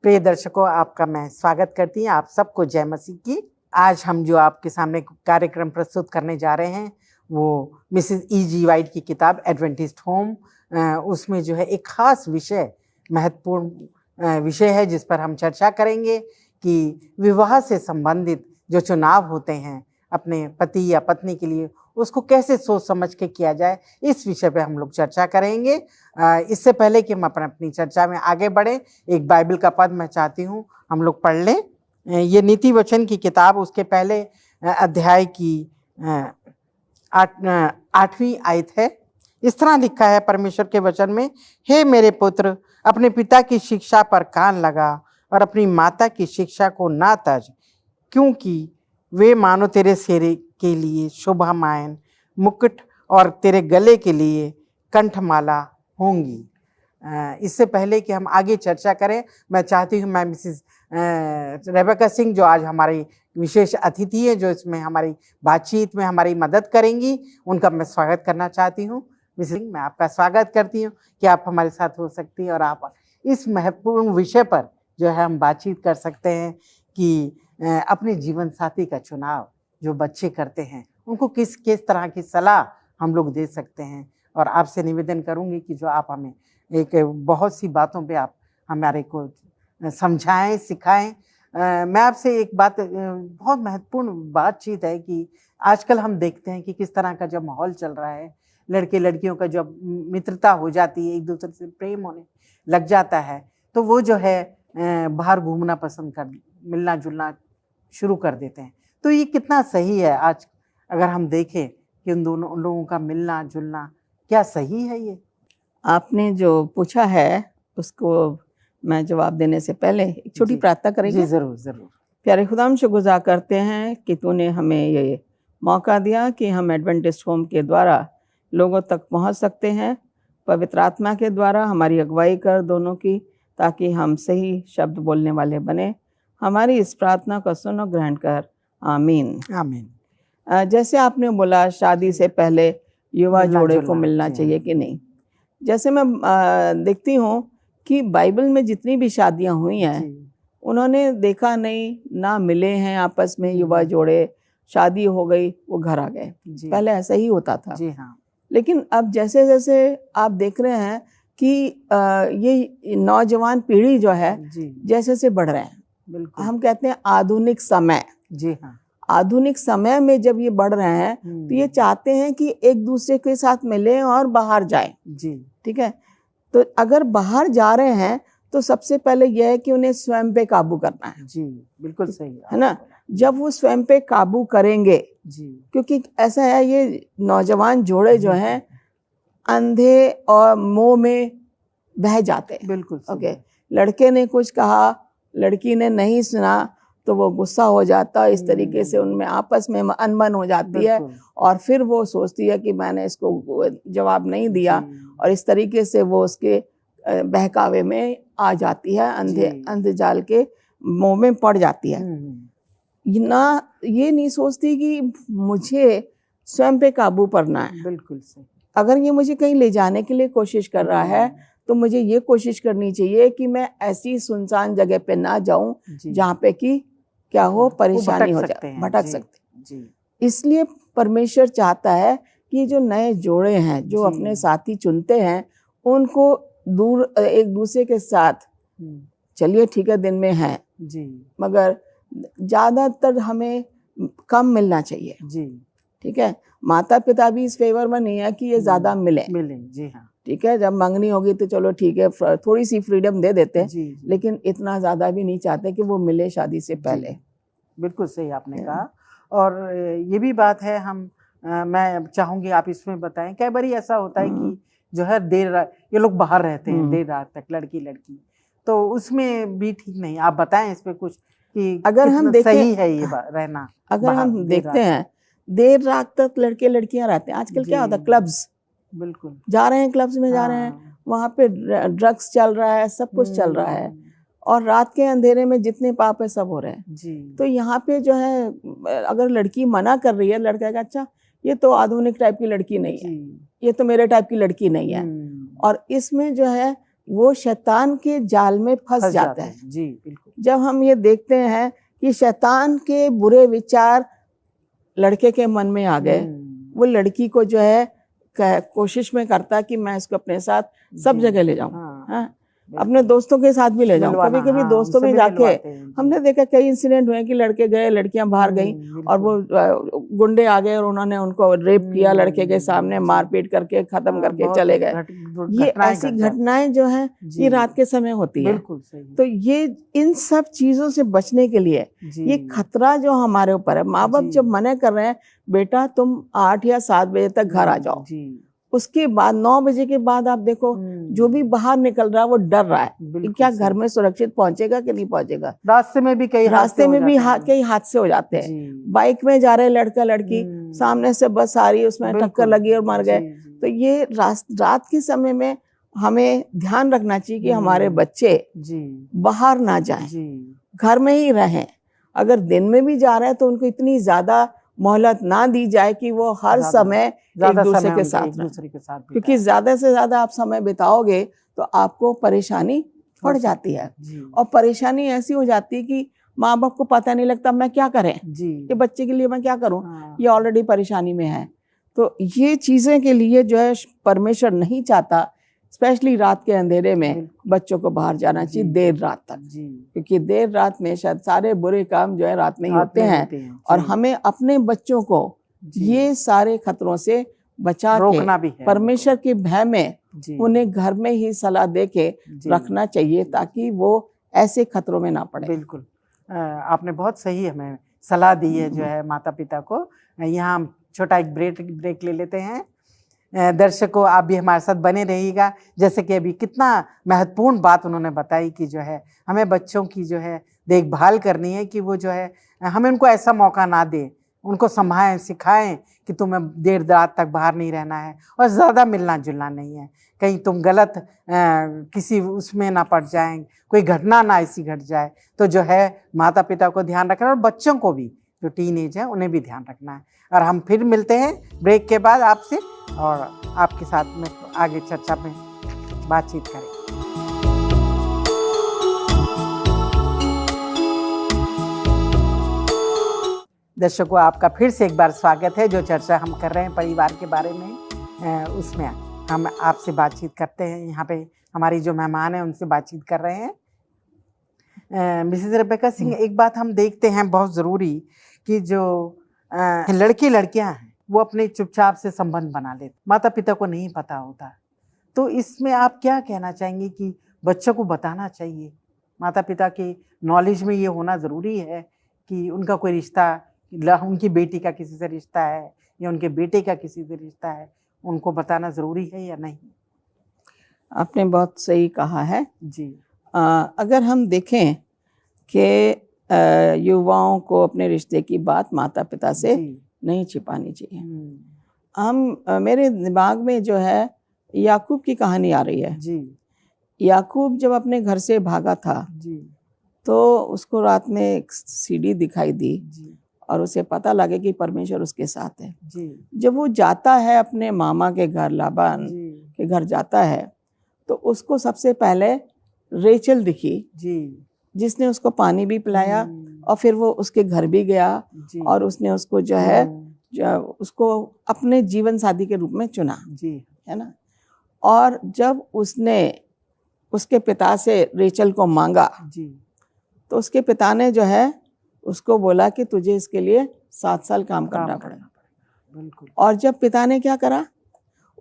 प्रिय दर्शकों, आपका मैं स्वागत करती हूँ। आप सबको जय मसीह की। आज हम जो आपके सामने कार्यक्रम प्रस्तुत करने जा रहे हैं वो मिसेस E.G. वाइट की किताब एडवेंटिस्ट होम, उसमें जो है एक खास विषय, महत्वपूर्ण विषय है जिस पर हम चर्चा करेंगे कि विवाह से संबंधित जो चुनाव होते हैं अपने पति या पत्नी के लिए, उसको कैसे सोच समझ के किया जाए। इस विषय पे हम लोग चर्चा करेंगे। इससे पहले कि हम अपनी चर्चा में आगे बढ़े, एक बाइबल का पद मैं चाहती हूँ हम लोग पढ़ लें। ये नीति वचन की किताब, उसके पहले अध्याय की 8वीं आयत है। इस तरह लिखा है परमेश्वर के वचन में, हे मेरे पुत्र, अपने पिता की शिक्षा पर कान लगा और अपनी माता की शिक्षा को ना तज, क्योंकि वे मानो तेरे सिर के लिए शोभामायन मुकुट और तेरे गले के लिए कंठमाला होंगी। इससे पहले कि हम आगे चर्चा करें, मैं चाहती हूँ मैं मिसेस रेबेका सिंह, जो आज हमारी विशेष अतिथि है, जो इसमें हमारी बातचीत में हमारी मदद करेंगी, उनका मैं स्वागत करना चाहती हूँ। मिसेस सिंह, मैं आपका स्वागत करती हूँ कि आप हमारे साथ हो सकती हैं और आप इस महत्वपूर्ण विषय पर जो है हम बातचीत कर सकते हैं कि अपने जीवन साथी का चुनाव जो बच्चे करते हैं उनको किस किस तरह की सलाह हम लोग दे सकते हैं। और आपसे निवेदन करूंगी कि जो आप हमें एक बहुत सी बातों पे आप हमारे को समझाएं, सिखाएं। मैं आपसे एक बात, बहुत महत्वपूर्ण बातचीत है कि आजकल हम देखते हैं कि किस तरह का जब माहौल चल रहा है, लड़के लड़कियों का जब मित्रता हो जाती है, एक दूसरे से प्रेम होने लग जाता है, तो वो जो है बाहर घूमना पसंद कर, मिलना जुलना शुरू कर देते हैं। तो ये कितना सही है आज अगर हम देखें कि उन लोगों का मिलना जुलना क्या सही है? ये आपने जो पूछा है उसको मैं जवाब देने से पहले एक छोटी प्रार्थना करेंगे। जी जरूर जरूर। प्यारे खुदाम शुक्रगुजार करते हैं कि तूने हमें ये मौका दिया कि हम एडवेंटिस्ट होम के द्वारा लोगों तक पहुंच सकते हैं। पवित्र आत्मा के द्वारा हमारी अगुवाई कर दोनों की, ताकि हम सही शब्द बोलने वाले बने। हमारी इस प्रार्थना को सुन और ग्रहण कर, आमीन आमीन। जैसे आपने बोला, शादी से पहले युवा जोड़े को मिलना चाहिए कि नहीं। जैसे मैं देखती हूँ कि बाइबल में जितनी भी शादियां हुई हैं, उन्होंने देखा नहीं ना मिले हैं आपस में युवा जोड़े, शादी हो गई वो घर आ गए। पहले ऐसा ही होता था। जी हाँ। लेकिन अब जैसे जैसे आप देख रहे हैं कि ये नौजवान पीढ़ी जो है जैसे जैसे बढ़ रहे हैं, बिल्कुल हम कहते हैं आधुनिक समय। जी हाँ। आधुनिक समय में जब ये बढ़ रहे हैं तो ये चाहते हैं कि एक दूसरे के साथ मिलें और बाहर जाएं। जी ठीक है। तो अगर बाहर जा रहे हैं तो सबसे पहले यह है कि उन्हें स्वयं पे काबू करना है। जी बिल्कुल सही है ना। जब वो स्वयं पे काबू करेंगे, जी, क्योंकि ऐसा है ये नौजवान जोड़े जो हैं अंधे और मोह में बह जाते हैं। बिल्कुल ओके, लड़के ने कुछ कहा, लड़की ने नहीं सुना तो वो गुस्सा हो जाता है। इस तरीके से उनमें आपस में अनबन हो जाती है और फिर वो सोचती है कि मैंने इसको जवाब नहीं दिया, और इस तरीके से वो उसके बहकावे में आ जाती है, अंधे जाल के मोह में पड़ जाती है। ना ये नहीं सोचती कि मुझे स्वयं पे काबू करना है। बिल्कुल सही। अगर ये मुझे कहीं ले जाने के लिए कोशिश कर रहा है तो मुझे ये कोशिश करनी चाहिए कि मैं ऐसी सुनसान जगह पे ना जाऊं जहाँ पे कि क्या हो, परेशानी हो जाए, भटक सकते। इसलिए परमेश्वर चाहता है कि जो नए जोड़े हैं, जो अपने साथी चुनते हैं, उनको दूर एक दूसरे के साथ, चलिए ठीक है दिन में है जी, मगर ज्यादातर हमें कम मिलना चाहिए जी। ठीक है। माता पिता भी इस फेवर में नहीं है कि ये ज्यादा मिले। जी हाँ। ठीक है। जब मंगनी होगी तो चलो ठीक है, थोड़ी सी फ्रीडम दे देते हैं, लेकिन इतना ज्यादा भी नहीं चाहते कि वो मिले शादी से पहले। बिल्कुल सही आपने कहा। और ये भी बात है, मैं चाहूंगी आप इसमें बताएं, कई बार ऐसा होता है कि जो है देर रात ये लोग बाहर रहते हैं, देर रात तक लड़की, तो उसमें भी ठीक नहीं। आप बताएं इस पे कुछ कि अगर हम देखें सही है ये रहना। अगर हम देखते हैं देर रात तक लड़के लड़कियां रहते हैं। आजकल क्या होता है, क्लब्स, बिल्कुल जा रहे हैं, क्लब्स में जा रहे हैं, वहाँ पे ड्रग्स चल रहा है, सब कुछ चल रहा है, और रात के अंधेरे में जितने पाप है सब हो रहे हैं जी। तो यहाँ पे जो है अगर लड़की मना कर रही है, लड़का का अच्छा ये तो आधुनिक टाइप की लड़की नहीं है, ये तो मेरे टाइप की लड़की नहीं है, और इसमें जो है वो शैतान के जाल में फंस जाता है। जी बिल्कुल। जब हम ये देखते हैं कि शैतान के बुरे विचार लड़के के मन में आ गए, वो लड़की को जो है कोशिश में करता कि मैं इसको अपने साथ सब जगह ले जाऊं। हाँ, अपने दोस्तों के साथ भी ले जाऊं। कभी कभी दोस्तों में जाके हमने देखा कई इंसिडेंट हुए कि लड़के गए, लड़कियां बाहर गई और वो गुंडे आ गए और उन्होंने उनको रेप किया लड़के के सामने, मारपीट करके खत्म करके चले गए। ये ऐसी घटनाएं जो हैं ये रात के समय होती है। तो ये इन सब चीजों से बचने के लिए ये खतरा जो हमारे ऊपर है, माँ बाप जब मना कर रहे हैं बेटा तुम 8 या 7 बजे तक घर आ जाओ, उसके बाद 9 बजे के बाद आप देखो जो भी बाहर निकल रहा है वो डर रहा है कि क्या घर में सुरक्षित पहुंचेगा कि नहीं पहुंचेगा। रास्ते में भी कई हादसे हो जाते हैं। बाइक में जा रहे लड़का लड़की, सामने से बस आ रही, उसमें टक्कर लगी और मर गए। तो ये रात के समय में हमें ध्यान रखना चाहिए कि हमारे बच्चे बाहर ना जाएं, घर में ही रहें। अगर दिन में भी जा रहे हैं तो उनको इतनी ज्यादा मोहलत ना दी जाए कि वो हर समय एक दूसरे के साथ, क्योंकि ज्यादा से ज्यादा आप समय बिताओगे तो आपको परेशानी पड़ जाती है। और परेशानी ऐसी हो जाती है कि माँ बाप को पता नहीं लगता मैं क्या करें, ये बच्चे के लिए मैं क्या करूं, ये ऑलरेडी परेशानी में है। तो ये चीजें के लिए जो है परमेश्वर नहीं चाहता, स्पेशली रात के अंधेरे में बच्चों को बाहर जाना चाहिए देर रात तक, क्योंकि देर रात में शायद सारे बुरे काम जो है रात में ही होते हैं। और हमें अपने बच्चों को ये सारे खतरों से बचा के परमेश्वर के भय में उन्हें घर में ही सलाह दे के रखना चाहिए ताकि वो ऐसे खतरों में ना पड़े। बिल्कुल, आपने बहुत सही हमें सलाह दी है जो है माता पिता को। यहाँ हम छोटा एक ब्रेक ले लेते हैं। दर्शकों आप भी हमारे साथ बने रहिएगा। जैसे कि अभी कितना महत्वपूर्ण बात उन्होंने बताई कि जो है हमें बच्चों की जो है देखभाल करनी है, कि वो जो है हमें उनको ऐसा मौका ना दें, उनको संभाएं, सिखाएं कि तुम्हें देर रात तक बाहर नहीं रहना है और ज़्यादा मिलना जुलना नहीं है, कहीं तुम गलत किसी उसमें ना पड़ जाएं, कोई घटना ना ऐसी घट जाए। तो जो है माता पिता को ध्यान रखना और बच्चों को भी जो टीनेज है उन्हें भी ध्यान रखना है। और हम फिर मिलते हैं ब्रेक के बाद आपसे और आपके साथ में आगे चर्चा में बातचीत करें। दर्शकों आपका फिर से एक बार स्वागत है। जो चर्चा हम कर रहे हैं परिवार के बारे में, उसमें हम आपसे बातचीत करते हैं। यहाँ पे हमारी जो मेहमान हैं उनसे बातचीत कर रहे हैं। मिसेस रेबेका सिंह, एक बात हम देखते हैं बहुत ज़रूरी कि जो लड़के लड़कियां हैं वो अपने चुपचाप से संबंध बना लेते, माता पिता को नहीं पता होता। तो इसमें आप क्या कहना चाहेंगे कि बच्चों को बताना चाहिए, माता पिता के नॉलेज में ये होना ज़रूरी है कि उनका कोई रिश्ता, उनकी बेटी का किसी से रिश्ता है या उनके बेटे का किसी से रिश्ता है, उनको बताना ज़रूरी है या नहीं? आपने बहुत सही कहा है जी। अगर हम देखें कि युवाओं को अपने रिश्ते की बात माता पिता से नहीं छिपानी चाहिए। मेरे दिमाग में जो है याकूब की कहानी आ रही है जी। याकूब जब अपने घर से भागा था जी, तो उसको रात में एक सीढ़ी दिखाई दी जी, और उसे पता लगे कि परमेश्वर उसके साथ है जी। जब वो जाता है अपने मामा के घर, लाबान के घर जाता है, तो उसको सबसे पहले रेचल दिखी जी, जिसने उसको पानी भी पिलाया और फिर वो उसके घर भी गया और उसने उसको जो है उसको अपने जीवन साथी के रूप में चुना जी, है ना। और जब उसने उसके पिता से रेचल को मांगा जी, तो उसके पिता ने जो है उसको बोला कि तुझे इसके लिए 7 साल काम करना पड़ेगा। बिल्कुल। और जब पिता ने क्या करा,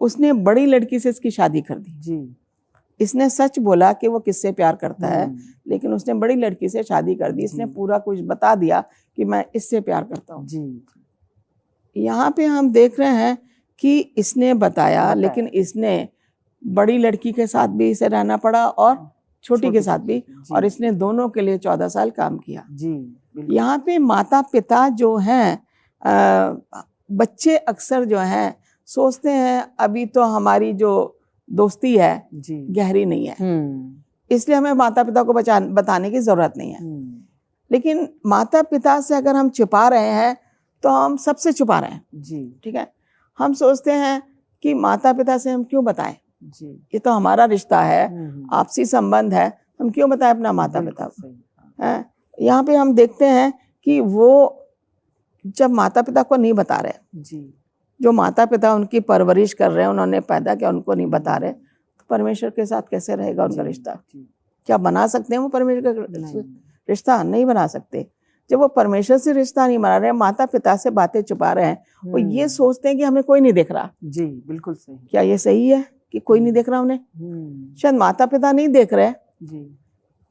उसने बड़ी लड़की से इसकी शादी कर दी जी। इसने सच बोला कि वो किससे प्यार करता है, लेकिन उसने बड़ी लड़की से शादी कर दी। इसने पूरा कुछ बता दिया कि मैं इससे प्यार करता हूँ जी। यहाँ पे हम देख रहे हैं कि इसने बताया, लेकिन इसने बड़ी लड़की के साथ भी इसे रहना पड़ा और छोटी के साथ भी, और इसने दोनों के लिए 14 साल काम किया जी। यहाँ पे माता पिता जो हैं, बच्चे अक्सर जो हैं सोचते हैं अभी तो हमारी जो दोस्ती है जी गहरी नहीं है, इसलिए हमें माता पिता को बताने की जरूरत नहीं है। लेकिन माता पिता से अगर हम छुपा रहे हैं तो हम सबसे छुपा रहे हैं जी। ठीक है, हम सोचते हैं कि माता पिता से हम क्यों बताएं, जी। ये तो हमारा रिश्ता है, आपसी संबंध है, हम क्यों बताएं अपना माता पिता को? हैं? यहाँ पे हम देखते हैं कि वो जब माता पिता को नहीं बता रहे, जी, जो माता पिता उनकी परवरिश कर रहे हैं, उन्होंने पैदा किया, उनको नहीं बता रहे, तो परमेश्वर के साथ कैसे रहेगा उनका रिश्ता? क्या बना सकते हैं वो परमेश्वर का रिश्ता? नहीं बना सकते। जब वो परमेश्वर से रिश्ता नहीं बना रहे, माता पिता से बातें छुपा रहे हैं, वो ये सोचते हैं कि हमें कोई नहीं देख रहा। जी, बिल्कुल सही। क्या ये सही है कि कोई नहीं देख रहा उन्हें? शायद माता पिता नहीं देख रहे, जी,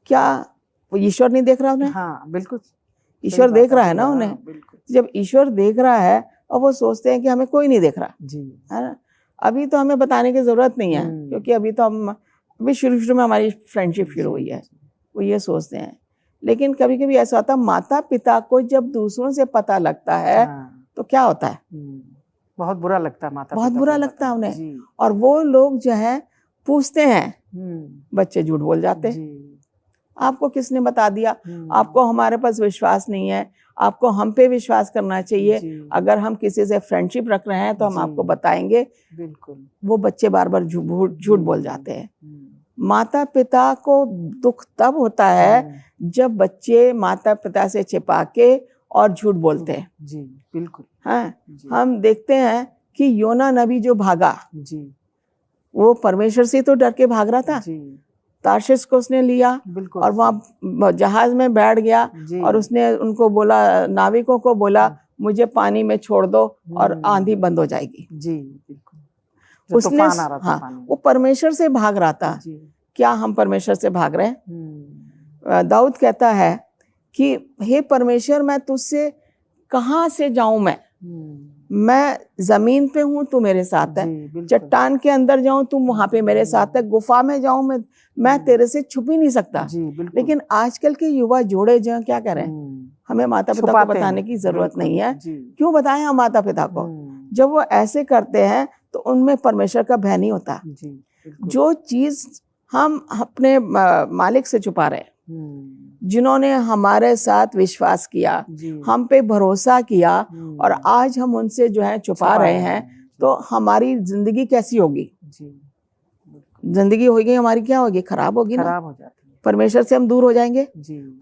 क्या वो ईश्वर नहीं देख रहा उन्हें? हाँ, बिल्कुल। ईश्वर देख रहा है ना उन्हें। जब ईश्वर देख रहा है और वो सोचते हैं कि हमें कोई नहीं देख रहा, जी, है ना? अभी तो हमें बताने की जरूरत नहीं है, क्योंकि अभी तो हम अभी शुरू में हमारी फ्रेंडशिप शुरू हुई है, वो ये सोचते हैं। लेकिन कभी कभी ऐसा होता है, माता पिता को जब दूसरों से पता लगता है तो क्या होता है? बहुत बुरा लगता है, माता बहुत बुरा लगता है उन्हें। और वो लोग जो है पूछते हैं, बच्चे झूठ बोल जाते हैं। आपको किसने बता दिया? आपको हमारे पास विश्वास नहीं है, आपको हम पे विश्वास करना चाहिए। अगर हम किसी से फ्रेंडशिप रख रहे हैं तो हम आपको बताएंगे। बिल्कुल। वो बच्चे बार बार झूठ बोल जाते हैं। माता पिता को दुख तब होता है जब बच्चे माता पिता से छिपा के और झूठ बोलते हैं। जी, बिल्कुल। हाँ, हम देखते हैं कि योना नबी जो भागा, जी, वो परमेश्वर से तो डर के भाग रहा था। तार्शिश को उसने लिया और वहाँ जहाज में बैठ गया और उसने उनको बोला, नाविकों को बोला, मुझे पानी में छोड़ दो और आंधी बंद हो जाएगी। जी, बिल्कुल। उसने हाँ, वो परमेश्वर से भाग रहा था। क्या हम परमेश्वर से भाग रहे हैं? दाऊद कहता है कि हे परमेश्वर, मैं तुझसे कहाँ से जाऊं? मैं जमीन पे हूँ, तू मेरे साथ है। चट्टान के अंदर जाऊं, तू वहां पे मेरे साथ है। गुफा में जाऊं मैं तेरे से छुप ही नहीं सकता। लेकिन आजकल के युवा जोड़े जो हैं, क्या करें? हमें माता पिता को बताने की जरूरत नहीं है। क्यों बताएं हम माता पिता को? जब वो ऐसे करते हैं तो उनमें परमेश्वर का भय नहीं होता। जो चीज हम अपने मालिक से छुपा रहे हैं, जिन्होंने हमारे साथ विश्वास किया, हम पे भरोसा किया, और आज हम उनसे जो है छुपा रहे हैं, तो हमारी जिंदगी कैसी होगी? जिंदगी होगी हमारी क्या होगी? खराब होगी ना। खराब हो जाती है। परमेश्वर से हम दूर हो जाएंगे,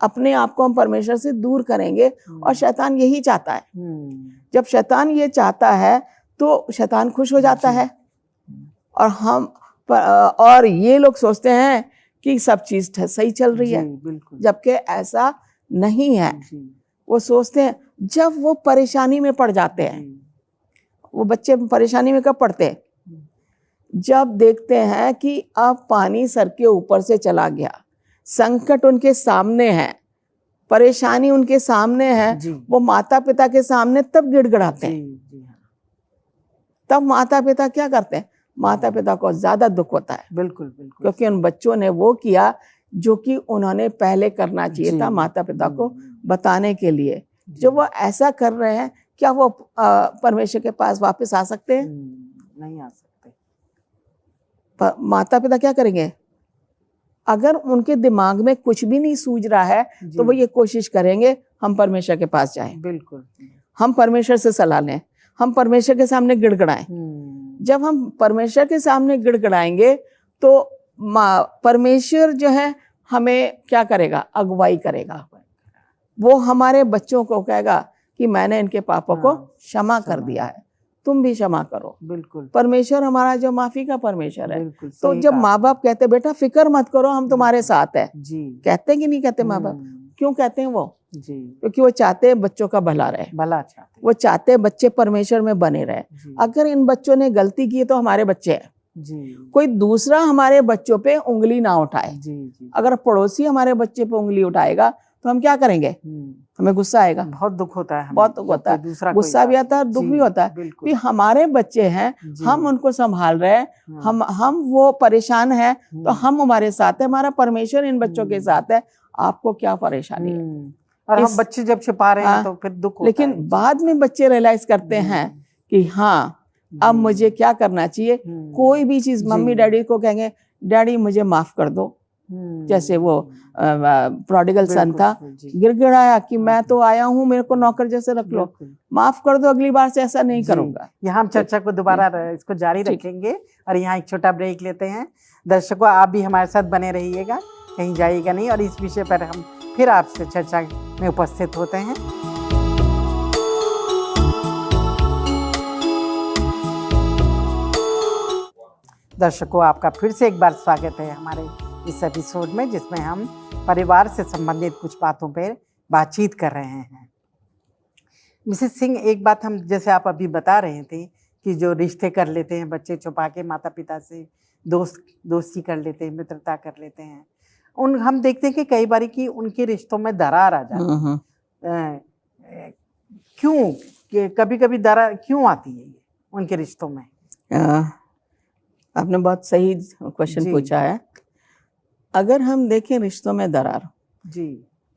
अपने आप को हम परमेश्वर से दूर करेंगे। और शैतान यही चाहता है। जब शैतान ये चाहता है तो शैतान खुश हो जाता है। और ये लोग सोचते हैं कि सब चीज सही चल रही है, जबकि ऐसा नहीं है। वो सोचते हैं, जब वो परेशानी में पड़ जाते हैं, वो बच्चे परेशानी में कब पड़ते हैं? जब देखते हैं कि अब पानी सर के ऊपर से चला गया, संकट उनके सामने है, परेशानी उनके सामने है, वो माता पिता के सामने तब गिड़गिड़ाते हैं। तब माता पिता क्या करते हैं? माता पिता को ज्यादा दुख होता है। बिल्कुल, क्योंकि उन बच्चों ने वो किया जो कि उन्होंने पहले करना चाहिए था, माता पिता को बताने के लिए। जब वो ऐसा कर रहे हैं, क्या वो परमेश्वर के पास वापस आ सकते हैं? नहीं आ सकते। माता पिता क्या करेंगे? अगर उनके दिमाग में कुछ भी नहीं सूझ रहा है तो वो ये कोशिश करेंगे, हम परमेश्वर के पास जाएं। बिल्कुल। हम परमेश्वर से सलाह लें, हम परमेश्वर के सामने गिड़गिड़ाएं। जब हम परमेश्वर के सामने गिड़गिड़ाएंगे तो परमेश्वर जो है हमें क्या करेगा? अगुवाई करेगा। वो हमारे बच्चों को कहेगा कि मैंने इनके पापों को क्षमा कर दिया है, तुम भी क्षमा करो। बिल्कुल। परमेश्वर हमारा जो माफी का परमेश्वर है। तो जब माँ बाप कहते बेटा फिक्र मत करो, हम तुम्हारे साथ है, कहते कि नहीं कहते माँ बाप? क्यों कहते हैं वो? क्योंकि वो चाहते हैं बच्चों का भला रहे, वो चाहते हैं बच्चे परमेश्वर में बने रहे। अगर इन बच्चों ने गलती की तो हमारे बच्चे हैं, कोई दूसरा हमारे बच्चों पे उंगली ना उठाए। अगर पड़ोसी हमारे बच्चे पे उंगली उठाएगा तो हम क्या करेंगे? हमें गुस्सा आएगा, बहुत दुख होता है, बहुत दुख होता है, गुस्सा भी आता है, दुख भी होता है कि हमारे बच्चे हैं, हम उनको संभाल रहे हैं, हम वो परेशान हैं तो हम हमारे साथ है, हमारा परमेश्वर इन बच्चों के साथ है, आपको क्या परेशानी है? और हम बच्चे जब छिपा रहे हैं तो फिर दुख होता है। लेकिन बाद में बच्चे रियलाइज करते हैं कि हाँ अब मुझे क्या करना चाहिए। कोई भी चीज मम्मी डैडी को कहेंगे, डैडी मुझे माफ कर दो, जैसे वो प्रोडिगल सन था, जी, गिड़गिड़ाया कि मैं तो आया हूँ, मेरे को नौकर जैसे रख लो, बिल्कुल। माफ कर दो, अगली बार से ऐसा नहीं जी, करूंगा। यहाँ हम चर्चा को दोबारा इसको जारी ठीक। रखेंगे और यहाँ एक छोटा ब्रेक लेते हैं। दर्शकों, आप भी हमारे साथ बने रहिएगा, कहीं जाइएगा नहीं, और इस विषय पर हम फिर आपसे चर्चा में उपस्थित होते हैं। दर्शकों, आपका फिर से एक बार स्वागत है हमारे इस एपिसोड में, जिसमें हम परिवार से संबंधित कुछ बातों पर बातचीत कर रहे हैं। मिसेस सिंह, एक बात हम, जैसे आप अभी बता रहे थे कि जो रिश्ते कर लेते हैं बच्चे छुपा के माता पिता से, दोस्ती कर लेते हैं, मित्रता कर लेते हैं, हम देखते हैं कि कई बार कि उनके रिश्तों में दरार आ जाती है। क्यों, कभी कभी दरार क्यों आती है उनके रिश्तों में? आपने बहुत सही क्वेश्चन पूछा है। अगर हम देखें रिश्तों में दरार, जी,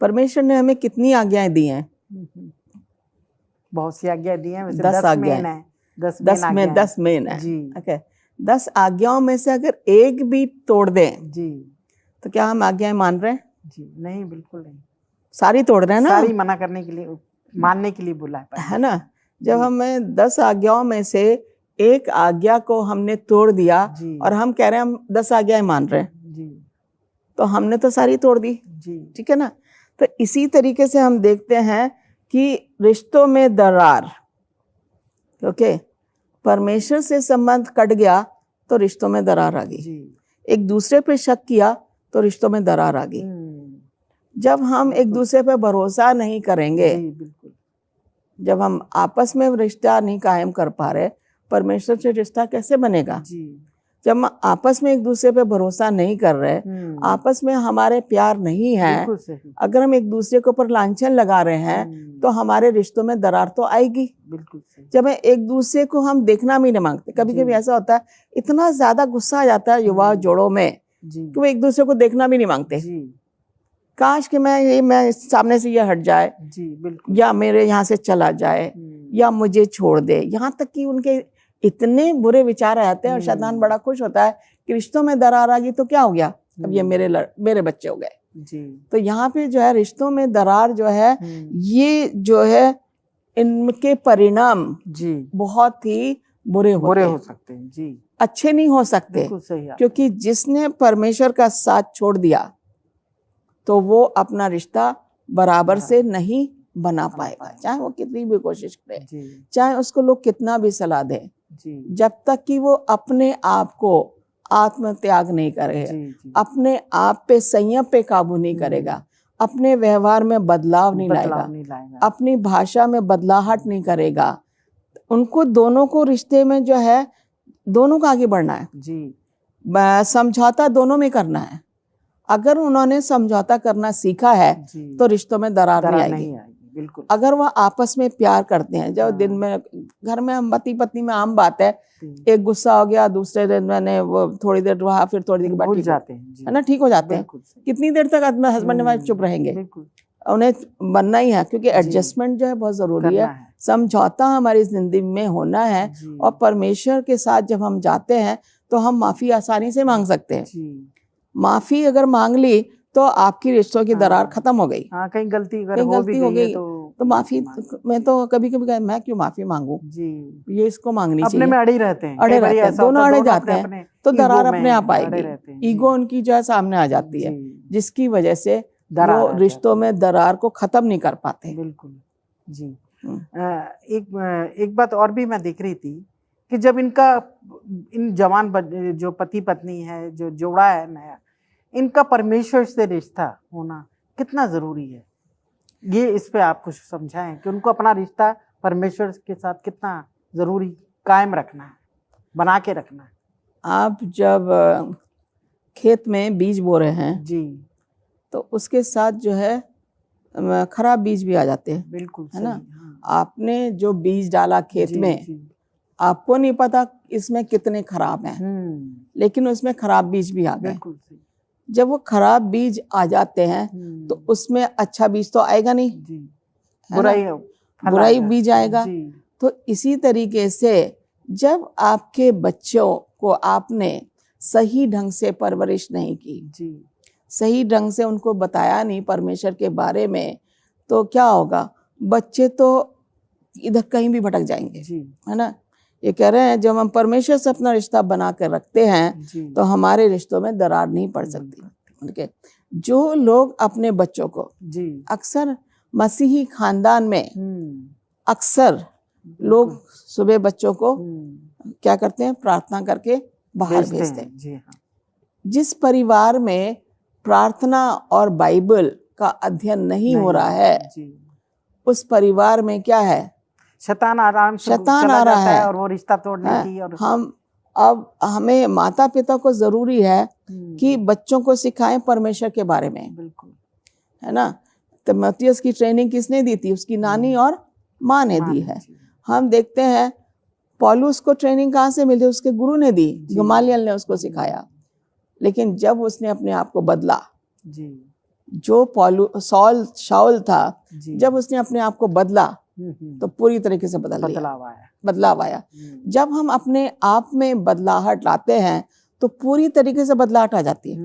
परमेश्वर ने हमें कितनी आज्ञाएं दी हैं? बहुत सी आज्ञाएं दी हैं, वैसे 10 आज्ञाएं है, 10 मेन है जी। ओके, 10 आज्ञाओं में से अगर एक भी तोड़ दें जी, तो क्या हम आज्ञाएं मान रहे हैं? जी नहीं, बिल्कुल नहीं। सारी तोड़ रहे हैं ना, सारी मना करने के लिए, मानने के लिए बोला है ना। जब हमें 10 आज्ञाओं में से एक आज्ञा को हमने तोड़ दिया और हम कह रहे हैं हम 10 आज्ञाएं मान रहे हैं, जी, तो हमने तो सारी तोड़ दी, जी, ठीक है ना। तो इसी तरीके से हम देखते हैं कि रिश्तों में दरार, ओके, परमेश्वर से संबंध कट गया तो रिश्तों में दरार आ गई। एक दूसरे पे शक किया तो रिश्तों में दरार आ गई। जब हम एक दूसरे पे भरोसा नहीं करेंगे, जब हम आपस में रिश्ता नहीं कायम कर पा रहे, परमेश्वर से रिश्ता कैसे बनेगा? जब हम आपस में एक दूसरे पे भरोसा नहीं कर रहे, आपस में हमारे प्यार नहीं है, अगर हम एक दूसरे के ऊपर लांछन लगा रहे हैं तो हमारे रिश्तों में दरार तो आएगी। बिल्कुल सही। जब एक दूसरे को हम देखना भी नहीं मांगते, कभी कभी ऐसा होता है, इतना ज्यादा गुस्सा आ जाता है युवा जोड़ों में कि वो एक दूसरे को देखना भी नहीं मांगते। काश कि मैं सामने से ये हट जाए, या मेरे यहाँ से चला जाए, या मुझे छोड़ दे। यहाँ तक कि उनके इतने बुरे विचार आते हैं और शैतान बड़ा खुश होता है कि रिश्तों में दरार आ गई तो क्या हो गया, अब ये मेरे बच्चे हो गए। तो यहाँ पे जो है रिश्तों में दरार जो है, ये जो है इनके परिणाम बहुत ही बुरे हो सकते हैं, जी, अच्छे नहीं हो सकते। क्योंकि जिसने परमेश्वर का साथ छोड़ दिया तो वो अपना रिश्ता बराबर से नहीं बना पाएगा, चाहे वो कितनी भी कोशिश करे, चाहे उसको लोग कितना भी सलाह दें, जब तक कि वो अपने आप को आत्म त्याग नहीं करेगा, अपने आप पे संयम पे काबू नहीं करेगा, अपने व्यवहार में बदलाव नहीं लाएगा, अपनी भाषा में बदलाहट नहीं करेगा। उनको दोनों को रिश्ते में जो है, दोनों को आगे बढ़ना है जी, समझौता दोनों में करना है। अगर उन्होंने समझौता करना सीखा है तो रिश्तों में दरार नहीं आएगी। बिल्कुल। अगर वह आपस में प्यार करते हैं, जब दिन में घर में पति पत्नी में आम बात है, एक गुस्सा हो गया, दूसरे दिन मैंने वो थोड़ी देर रहा, फिर थोड़ी देर के बाद ठीक जाते हैं, है ना, ठीक हो जाते हैं। कितनी देर तक हस्बैंड वाइफ चुप रहेंगे? उन्हें बनना ही है, क्योंकि एडजस्टमेंट जो है बहुत जरूरी है। समझौता हमारी जिंदगी में होना है, और परमेश्वर के साथ जब हम जाते हैं तो हम माफी आसानी से मांग सकते हैं। माफी अगर मांग ली तो आपकी रिश्तों की दरार खत्म हो गई। कहीं गलती हो गई तो माफी में तो कभी कभी मैं क्यों माफी मांगू जी, ये इसको मांगनी चाहिए। अपने में अड़े रहते हैं, दोनों अड़े जाते हैं तो दरार अपने आप आएगी। ईगो उनकी जो है सामने आ जाती है, जिसकी वजह से वो रिश्तों में दरार को खत्म नहीं कर पाते। बिल्कुल जी। एक बात और भी मैं देख रही थी कि जब इन जवान जो पति पत्नी है, जो जोड़ा है नया, इनका परमेश्वर से रिश्ता होना कितना जरूरी है, ये इस पे आप कुछ समझाएं कि उनको अपना रिश्ता परमेश्वर के साथ कितना जरूरी कायम रखना है, बना के रखना है। आप जब खेत में बीज बो रहे हैं जी, तो उसके साथ जो है खराब बीज भी आ जाते हैं। बिल्कुल, है ना। आपने जो बीज डाला खेत में, आपको नहीं पता इसमें कितने खराब हैं, लेकिन उसमें खराब बीज भी आ गए। जब वो खराब बीज आ जाते हैं तो उसमें अच्छा बीज तो आएगा नहीं, बुराई बीज आएगा। तो इसी तरीके से जब आपके बच्चों को आपने सही ढंग से परवरिश नहीं की, सही ढंग से उनको बताया नहीं परमेश्वर के बारे में, तो क्या होगा, बच्चे तो इधर कहीं भी भटक जाएंगे, है ना। ये कह रहे हैं जब हम परमेश्वर से अपना रिश्ता बना कर रखते हैं तो हमारे रिश्तों में दरार नहीं पड़ सकती। उनके जो लोग अपने बच्चों को, अक्सर मसीही खानदान में अक्सर लोग सुबह बच्चों को क्या करते हैं, प्रार्थना करके बाहर भेजते हैं। जिस परिवार में प्रार्थना और बाइबल का अध्ययन नहीं हो रहा है, उस परिवार में क्या है, शैतान आराम से शैतान आ रहा है और वो रिश्ता तोड़ने की। और अब हमें माता पिता को जरूरी है कि बच्चों को सिखाएं परमेश्वर के बारे में, बिल्कुल, है ना। तो मत्तियुस की ट्रेनिंग किसने दी थी, उसकी नानी और माँ ने दी है। हम देखते हैं पौलुस को ट्रेनिंग कहाँ से मिली, उसके गुरु ने दी, गमालियल ने उसको सिखाया। लेकिन जब उसने अपने आप को बदला, जो शाऊल था, जब उसने अपने आप को बदला तो पूरी तरीके से बदलाव आया। जब हम अपने आप में बदलाहट लाते हैं तो पूरी तरीके से बदलाहट आ जाती है।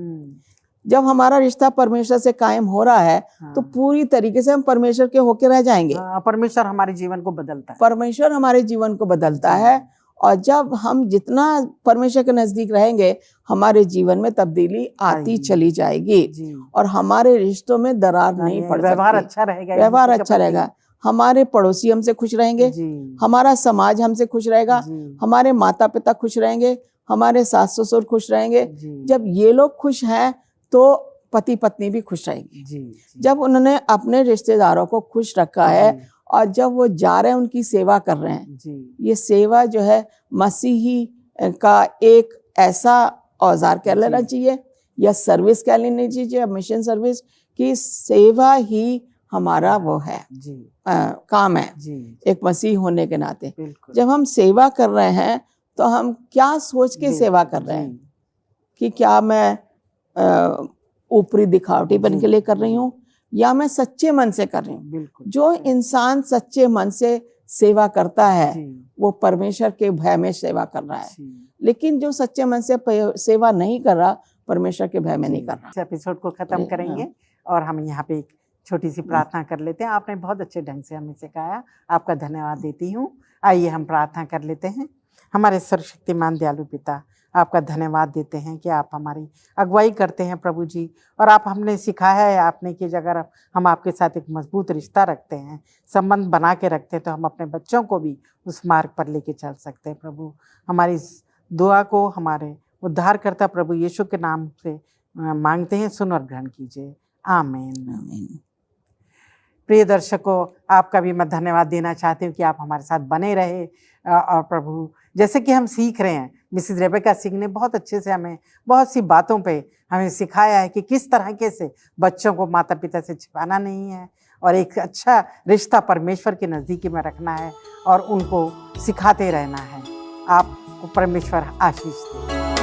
जब हमारा रिश्ता परमेश्वर से कायम हो रहा है तो पूरी तरीके से हम परमेश्वर के होके रह जाएंगे। परमेश्वर हमारे जीवन को बदलता है, परमेश्वर हमारे जीवन को बदलता है। और जब हम जितना परमेश्वर के नजदीक रहेंगे, हमारे जीवन में तब्दीली आती चली जाएगी और हमारे रिश्तों में दरार नहीं पड़ सकती। व्यवहार अच्छा रहेगा, हमारे पड़ोसी हमसे खुश रहेंगे, हमारा समाज हमसे खुश रहेगा, हमारे माता पिता खुश रहेंगे, हमारे सास ससुर खुश रहेंगे। जब ये लोग खुश हैं तो पति पत्नी भी खुश रहेंगे। जब उन्होंने अपने रिश्तेदारों को खुश रखा है और जब वो जा रहे हैं उनकी सेवा कर रहे हैं, ये सेवा जो है मसीही का एक ऐसा औजार कह लेना चाहिए या सर्विस कह लेनी चाहिए, मिशन सर्विस की सेवा ही हमारा वो है, काम है एक मसीह होने के नाते। जब हम सेवा कर रहे हैं तो हम क्या सोच के सेवा कर रहे हैं कि क्या मैं ऊपरी दिखावटीपन के लिए कर रही हूँ या मैं सच्चे मन से कर रही हूँ। जो इंसान सच्चे मन से सेवा करता है वो परमेश्वर के भय में सेवा कर रहा है, लेकिन जो सच्चे मन से सेवा नहीं कर रहा परमेश्वर के भय में नहीं कर रहा। इस एपिसोड को खत्म करेंगे और हम यहाँ पे एक छोटी सी प्रार्थना कर लेते हैं। आपने बहुत अच्छे ढंग से हमें सिखाया, आपका धन्यवाद देती हूँ। आइए हम प्रार्थना कर लेते हैं। हमारे सर्वशक्तिमान दयालु पिता, आपका धन्यवाद देते हैं कि आप हमारी अगुवाई करते हैं प्रभु जी, और आप हमने सिखाया है आपने कि अगर हम आपके साथ एक मजबूत रिश्ता रखते हैं, संबंध बना के रखते हैं, तो हम अपने बच्चों को भी उस मार्ग पर लेके चल सकते हैं। प्रभु हमारी इस दुआ को हमारे उद्धारकर्ता प्रभु यीशु के नाम से मांगते हैं, सुन और ग्रहण कीजिए, आमीन। प्रिय दर्शकों, आपका भी मैं धन्यवाद देना चाहती हूँ कि आप हमारे साथ बने रहे। और प्रभु जैसे कि हम सीख रहे हैं, मिसेस रेबेका सिंह ने बहुत अच्छे से हमें बहुत सी बातों पे हमें सिखाया है कि किस तरह से बच्चों को माता पिता से छिपाना नहीं है और एक अच्छा रिश्ता परमेश्वर के नज़दीकी में रखना है और उनको सिखाते रहना है। आपको परमेश्वर आशीष दे।